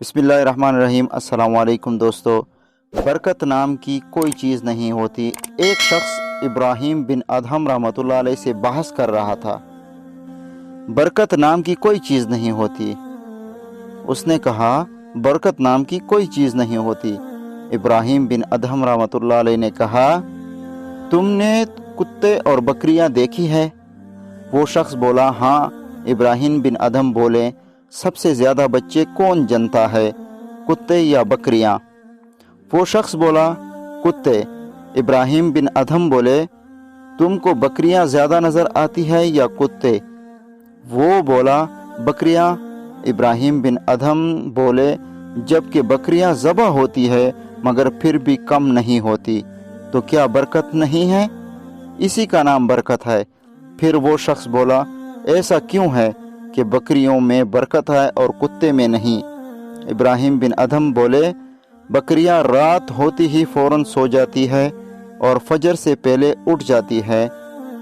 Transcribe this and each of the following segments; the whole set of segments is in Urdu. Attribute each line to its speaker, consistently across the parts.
Speaker 1: بسم اللہ الرحمن الرحیم۔ السلام علیکم دوستو۔ برکت نام کی کوئی چیز نہیں ہوتی۔ ایک شخص ابراھیم بن ادھم رحمۃ اللہ علیہ سے بحث کر رہا تھا۔ برکت نام کی کوئی چیز نہیں ہوتی۔ اس نے کہا برکت نام کی کوئی چیز نہیں ہوتی۔ ابراھیم بن ادھم رحمۃ اللہ علیہ نے کہا تم نے کتے اور بکریاں دیکھی ہے؟ وہ شخص بولا ہاں۔ ابراھیم بن ادھم بولے سب سے زیادہ بچے کون جنتا ہے، کتے یا بکریاں؟ وہ شخص بولا کتے۔ ابراھیم بن ادھم بولے تم کو بکریاں زیادہ نظر آتی ہے یا کتے؟ وہ بولا بکریاں۔ ابراھیم بن ادھم بولے جب کہ بکریاں ذبح ہوتی ہے مگر پھر بھی کم نہیں ہوتی تو کیا برکت نہیں ہے؟ اسی کا نام برکت ہے۔ پھر وہ شخص بولا ایسا کیوں ہے کہ بکریوں میں برکت ہے اور کتے میں نہیں؟ ابراھیم بن ادھم بولے بکریاں رات ہوتی ہی فوراً سو جاتی ہے اور فجر سے پہلے اٹھ جاتی ہے،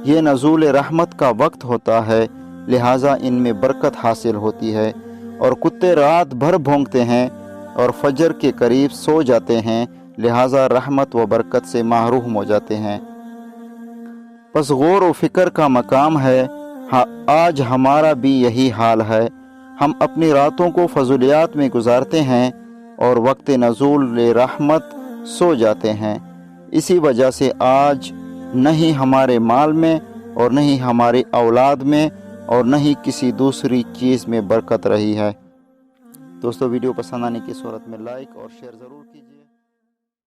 Speaker 1: یہ نزول رحمت کا وقت ہوتا ہے، لہٰذا ان میں برکت حاصل ہوتی ہے، اور کتے رات بھر بھونکتے ہیں اور فجر کے قریب سو جاتے ہیں، لہٰذا رحمت و برکت سے محروم ہو جاتے ہیں۔ پس غور و فکر کا مقام ہے۔ آج ہمارا بھی یہی حال ہے۔ ہم اپنی راتوں کو فضولیات میں گزارتے ہیں اور وقت نزول رحمت سو جاتے ہیں۔ اسی وجہ سے آج نہ ہی ہمارے مال میں اور نہ ہی ہماری اولاد میں اور نہ ہی کسی دوسری چیز میں برکت رہی ہے۔ دوستو ویڈیو پسند آنے کی صورت میں لائک اور شیئر ضرور کیجیے۔